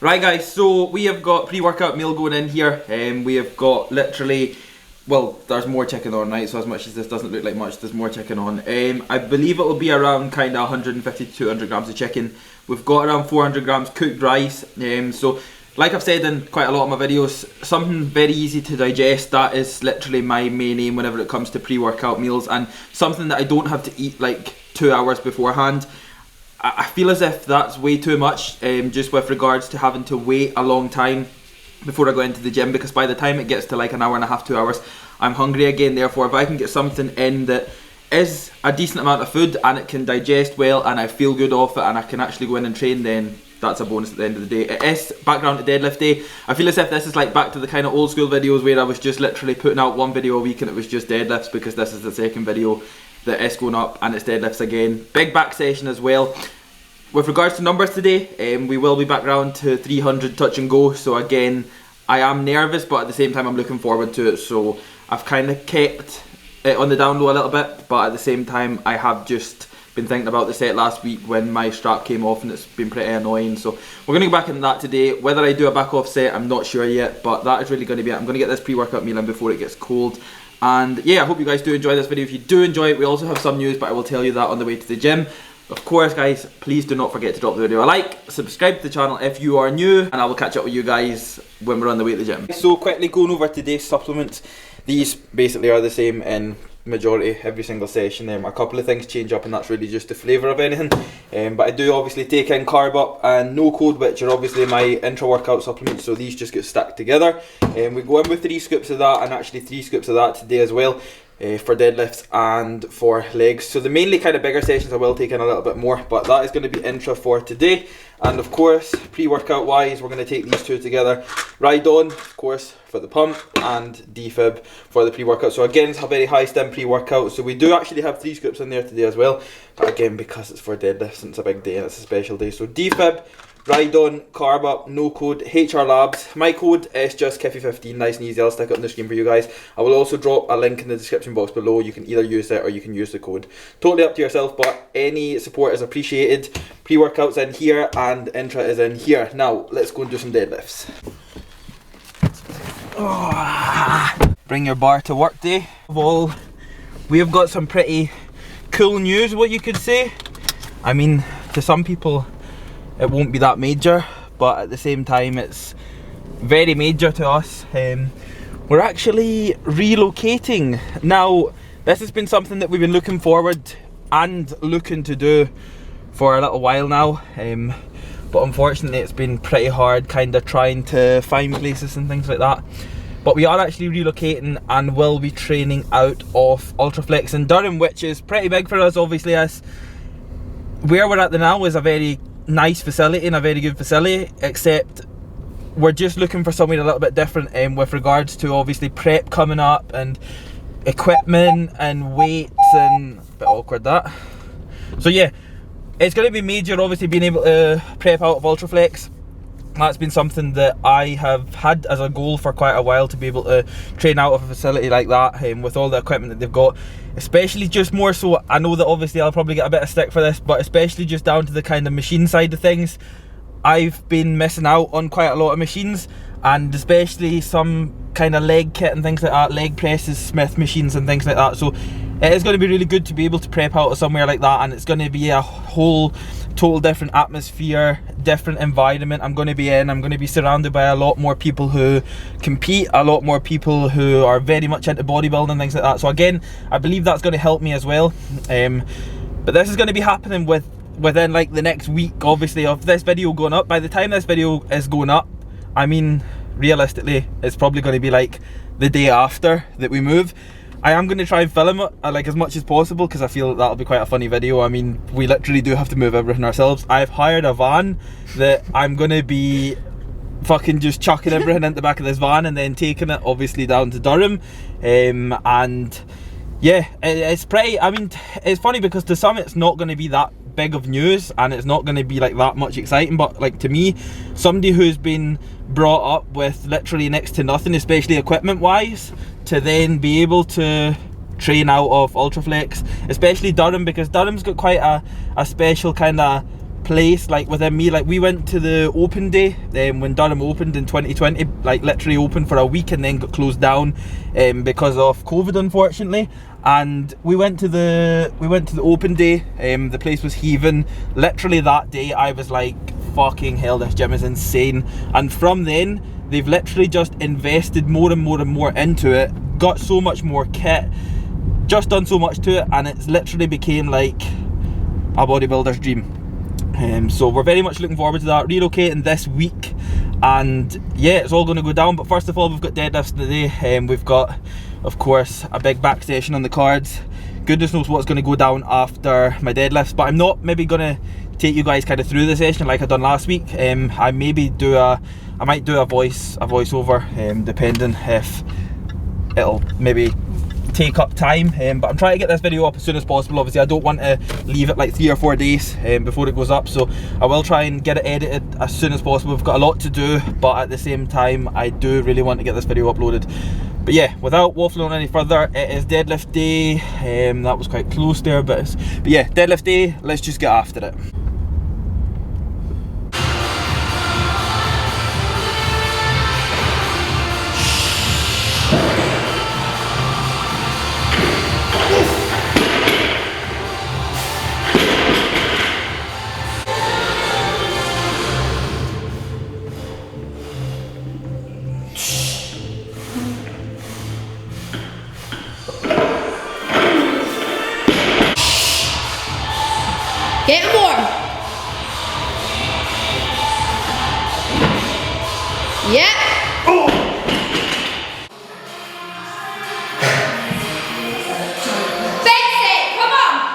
Right guys, so we have got pre-workout meal going in here. We have got literally, well, there's more chicken on, right? So as much as this doesn't look like much, there's more chicken on. I believe it will be around kind of 150 to 200 grams of chicken. We've got around 400 grams cooked rice. So like I've said in quite a lot of my videos, something very easy to digest. That is literally my main aim whenever it comes to pre-workout meals, and something that I don't have to eat like 2 hours beforehand. I feel as if that's way too much, just with regards to having to wait a long time before I go into the gym, because by the time it gets to like an hour and a half, 2 hours, I'm hungry again. Therefore, if I can get something in that is a decent amount of food and it can digest well and I feel good off it and I can actually go in and train, then that's a bonus at the end of the day. It is background to deadlift day. I feel as if this is like back to the kind of old school videos where I was just literally putting out one video a week and it was just deadlifts, because this is the second video that is going up and it's deadlifts again. Big back session as well. With regards to numbers today, we will be back round to 300 touch and go. So again, I am nervous, but at the same time I'm looking forward to it. So I've kind of kept it on the down low a little bit, but at the same time I have just been thinking about the set last week when my strap came off, and it's been pretty annoying. So we're going to go back into that today. Whether I do a back off set, I'm not sure yet, but that is really going to be it. I'm going to get this pre-workout meal in before it gets cold. And yeah, I hope you guys do enjoy this video. If you do enjoy it, we also have some news, but I will tell you that on the way to the gym. Of course guys, please do not forget to drop the video a like, subscribe to the channel if you are new, and I will catch up with you guys when we're on the way to the gym. So quickly going over today's supplements. These basically are the same in majority every single session. A couple of things change up, and that's really just the flavour of anything. But I do obviously take in Carb Up and No Code, which are obviously my intra workout supplements, so these just get stacked together. We go in with 3 scoops of that, and actually 3 scoops of that today as well. For deadlifts and for legs. So the mainly kind of bigger sessions I will take in a little bit more, but that is going to be intra for today. And of course, pre-workout wise, we're going to take these two together. Ride On, of course, for the pump, and defib for the pre-workout. So again, it's a very high stem pre-workout. So we do actually have 3 scoops in there today as well, but again, because it's for deadlifts and it's a big day and it's a special day. So defib, Ride On, Carb Up, No Code, HR Labs. My code is just Kiffy15, nice and easy. I'll stick it on the screen for you guys. I will also drop a link in the description box below. You can either use it or you can use the code. Totally up to yourself, but any support is appreciated. Pre-workout's in here and intra is in here. Now, let's go and do some deadlifts. Oh, bring your bar to work day. Well, we have got some pretty cool news, what you could say. I mean, to some people, it won't be that major, but at the same time it's very major to us. We're actually relocating. Now, this has been something that we've been looking forward and looking to do for a little while now, but unfortunately it's been pretty hard kind of trying to find places and things like that. But we are actually relocating and will be training out of Ultraflex in Durham, which is pretty big for us. Obviously, as where we're at now is a very nice facility and a very good facility, except we're just looking for somewhere a little bit different with regards to obviously prep coming up and equipment and weights, and a bit awkward that. So yeah, it's going to be major obviously being able to prep out of Ultraflex. That's been something that I have had as a goal for quite a while, to be able to train out of a facility like that, with all the equipment that they've got. Especially just more so, I know that obviously I'll probably get a bit of stick for this, but especially just down to the kind of machine side of things. I've been missing out on quite a lot of machines, and especially some kind of leg kit and things like that, leg presses, Smith machines and things like that. So it is going to be really good to be able to prep out of somewhere like that, and it's going to be a whole total different atmosphere, different environment I'm going to be in. I'm going to be surrounded by a lot more people who compete, a lot more people who are very much into bodybuilding and things like that. So again, I believe that's going to help me as well. But this is going to be happening within like the next week, obviously, of this video going up. By the time this video is going up, I mean, realistically, it's probably going to be like the day after that we move. I am going to try and film it like as much as possible, because I feel that'll be quite a funny video. I mean, we literally do have to move everything ourselves. I've hired a van that I'm going to be fucking just chucking everything into the back of this van and then taking it obviously down to Durham. And yeah, it's pretty, I mean, it's funny because to some it's not going to be that big of news and it's not going to be like that much exciting, but like to me, somebody who's been brought up with literally next to nothing, especially equipment wise, to then be able to train out of Ultraflex, especially Durham, because Durham's got quite a special kind of place like within me. Like we went to the open day when Durham opened in 2020, like literally opened for a week and then got closed down because of COVID, unfortunately. And we went to the open day. The place was heaving. Literally that day I was like, fucking hell, this gym is insane. And from then they've literally just invested more and more and more into it, got so much more kit, just done so much to it, and it's literally became like a bodybuilder's dream. So we're very much looking forward to that, relocating this week, and yeah, it's all going to go down. But first of all, we've got deadlifts today. We've got, of course, a big back session on the cards. Goodness knows what's going to go down after my deadlifts, but I'm not maybe going to take you guys kind of through the session like I done last week. I might do a voiceover, depending if it'll maybe take up time, but I'm trying to get this video up as soon as possible. Obviously I don't want to leave it like 3 or 4 days before it goes up, so I will try and get it edited as soon as possible. We've got a lot to do, but at the same time I do really want to get this video uploaded. But yeah, without waffling on any further, it is deadlift day. That was quite close there, but yeah, deadlift day, let's just get after it. Get more. Yeah. Fix it. Come on.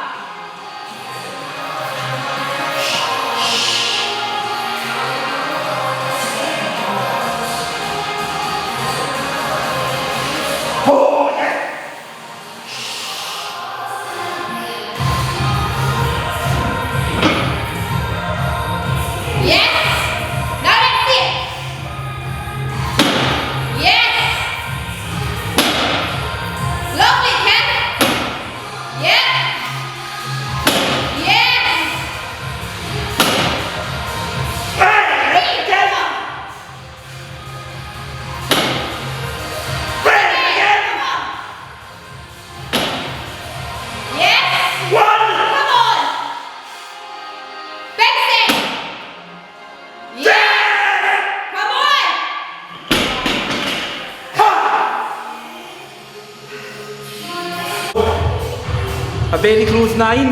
A very close 9.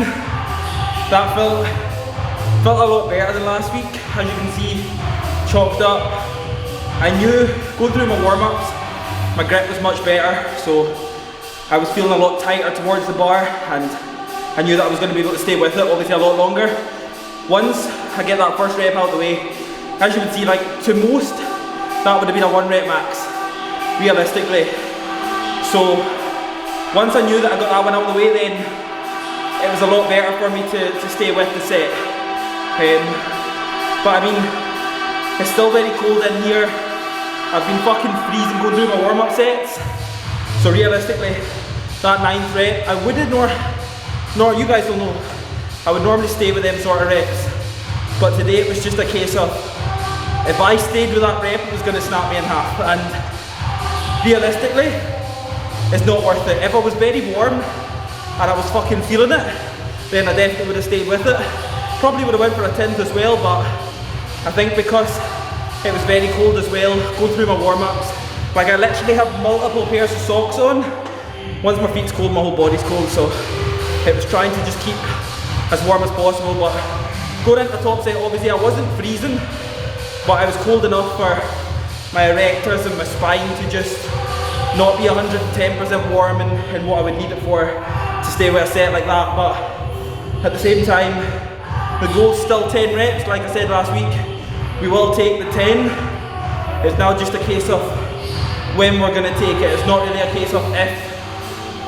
That felt a lot better than last week. As you can see, chopped up. I knew going through my warm-ups, my grip was much better, so I was feeling a lot tighter towards the bar, and I knew that I was going to be able to stay with it obviously a lot longer. Once I get that first rep out of the way, as you can see, like to most, that would have been a 1 rep max, realistically. So once I knew that I got that one out of the way, then it was a lot better for me to stay with the set. But I mean, it's still very cold in here. I've been fucking freezing going through my warm-up sets. So realistically, that 9th rep, I wouldn't, nor you guys will know, I would normally stay with them sort of reps. But today it was just a case of, if I stayed with that rep, it was going to snap me in half. And realistically, it's not worth it. If I was very warm and I was fucking feeling it, then I definitely would have stayed with it. Probably would have went for a 10th as well, but I think because it was very cold as well, going through my warm-ups, like I literally have multiple pairs of socks on. Once my feet's cold, my whole body's cold, so it was trying to just keep as warm as possible. But going into the top set, obviously I wasn't freezing, but I was cold enough for my erectors and my spine to just not be 110% warm in what I would need it for to stay with a set like that. But at the same time, the goal's still 10 reps, like I said last week. We will take the 10. It's now just a case of when we're going to take it. It's not really a case of if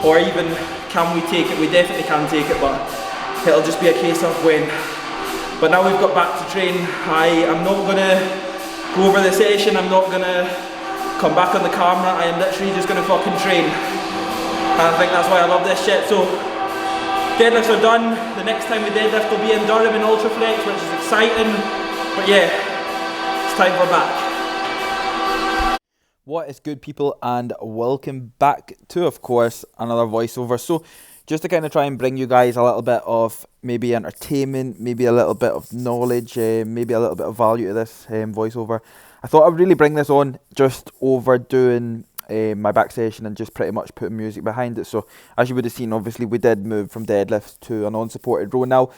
or even can we take it. We definitely can take it, but it'll just be a case of when. But now we've got back to train. I'm not going to go over the session. I'm not going to come back on the camera. I am literally just going to fucking train. And I think that's why I love this shit. So Deadlifts are done. The next time we deadlift will be in Durham in Ultraflex, which is exciting. But yeah, it's time we're back. What is good, people, and welcome back to, of course, another voiceover. So just to kind of try and bring you guys a little bit of maybe entertainment, maybe a little bit of knowledge, maybe a little bit of value to this voiceover, I thought I'd really bring this on just over doing my back session and just pretty much putting music behind it. So as you would have seen, obviously we did move from deadlifts to a non-supported row. Now,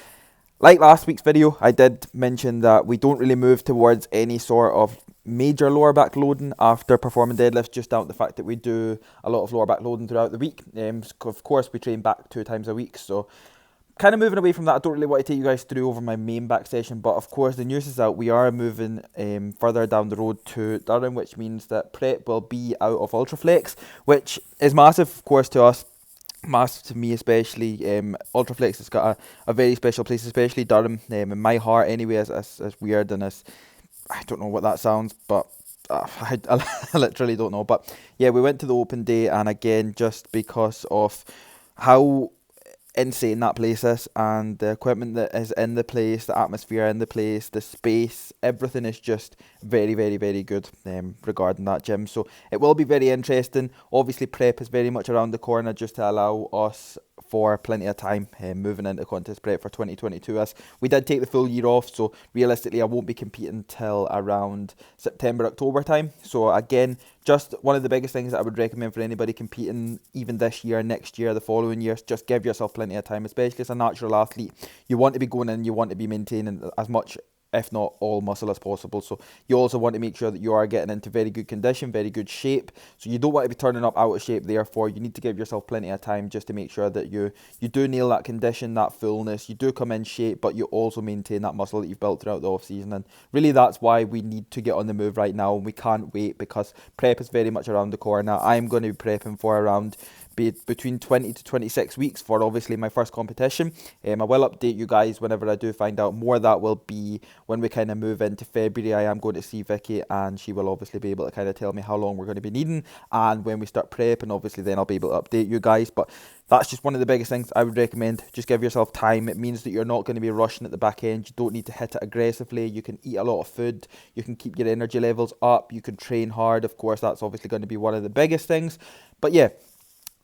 like last week's video, I did mention that we don't really move towards any sort of major lower back loading after performing deadlifts, just down to the fact that we do a lot of lower back loading throughout the week. Of course, we train back 2 times a week, so kind of moving away from that. I don't really want to take you guys through over my main back session, but of course the news is out. We are moving further down the road to Durham, which means that prep will be out of Ultraflex, which is massive, of course, to us. Massive to me especially. Ultraflex has got a very special place, especially Durham, in my heart anyway, as weird and as, I don't know what that sounds, but I literally don't know. But yeah, we went to the open day, and again, just because of how insane that place is, and the equipment that is in the place, the atmosphere in the place, the space, everything is just very, very, very good regarding that gym. So it will be very interesting. Obviously prep is very much around the corner, just to allow us for plenty of time moving into contest prep for 2022, as we did take the full year off. So realistically I won't be competing till around September, October time. So again, just one of the biggest things that I would recommend for anybody competing even this year, next year, the following years, just give yourself plenty of time, especially as a natural athlete. You want to be going in, you want to be maintaining as much, if not all, muscle as possible. So you also want to make sure that you are getting into very good condition, very good shape. So you don't want to be turning up out of shape. Therefore, you need to give yourself plenty of time just to make sure that you do nail that condition, that fullness. You do come in shape, but you also maintain that muscle that you've built throughout the off season. And really, that's why we need to get on the move right now. And we can't wait, because prep is very much around the corner. I'm going to be prepping for around between 20 to 26 weeks for obviously my first competition. I will update you guys whenever I do find out more. That will be when we kind of move into February. I am going to see Vicky, and she will obviously be able to kind of tell me how long we're going to be needing, and when we start prep, and obviously then I'll be able to update you guys. But that's just one of the biggest things I would recommend. Just give yourself time. It means that you're not going to be rushing at the back end. You don't need to hit it aggressively. You can eat a lot of food. You can keep your energy levels up. You can train hard. Of course, that's obviously going to be one of the biggest things. But yeah,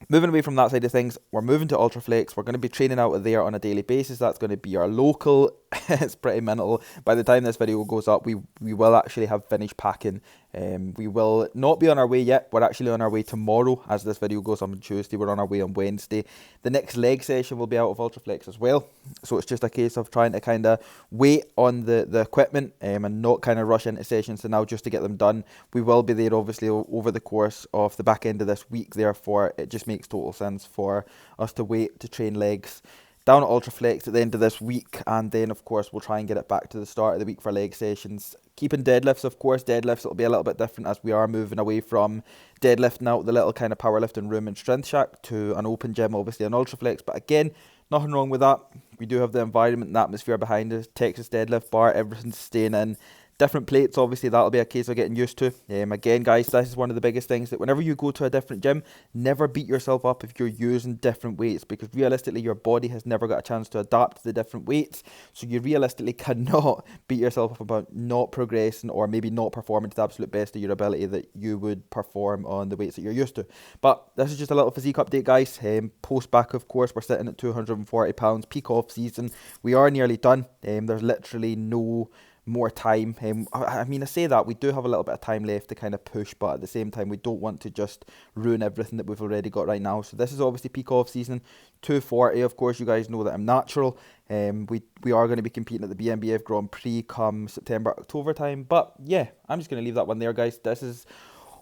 moving away from that side of things, we're moving to Ultraflex. We're going to be training out of there on a daily basis. That's going to be our local. It's pretty mental. By the time this video goes up, we will actually have finished packing. We will not be on our way yet. We're actually on our way tomorrow. As this video goes up on Tuesday, we're on our way on Wednesday. The next leg session will be out of Ultraflex as well. So it's just a case of trying to kind of wait on the equipment and not kind of rush into sessions so now just to get them done. We will be there obviously over the course of the back end of this week. Therefore, it just makes total sense for us to wait to train legs down at Ultraflex at the end of this week, and then of course we'll try and get it back to the start of the week for leg sessions. Keeping deadlifts, of course, deadlifts will be a little bit different as we are moving away from deadlifting out the little kind of powerlifting room and strength shack to an open gym, obviously on Ultraflex. But again, nothing wrong with that. We do have the environment and atmosphere behind us. Texas deadlift bar, everything's staying in. Different plates, obviously, that'll be a case of getting used to. Again, guys, this is one of the biggest things, that whenever you go to a different gym, never beat yourself up if you're using different weights, because realistically, your body has never got a chance to adapt to the different weights. So you realistically cannot beat yourself up about not progressing or maybe not performing to the absolute best of your ability that you would perform on the weights that you're used to. But this is just a little physique update, guys. Post back, of course, we're sitting at 240 pounds, peak off season. We are nearly done. There's literally no more time. I mean, I say that we do have a little bit of time left to kind of push, but at the same time we don't want to just ruin everything that we've already got right now. So this is obviously peak off season, 240. Of course, you guys know that I'm natural. We are going to be competing at the BNBF Grand Prix come September, October time. But yeah, I'm just going to leave that one there, guys. This is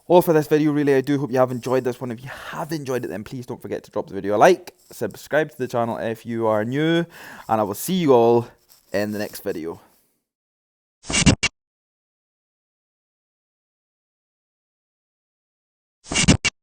all for this video, really. I do hope you have enjoyed this one. If you have enjoyed it, then please don't forget to drop the video a like, subscribe to the channel if you are new, and I will see you all in the next video.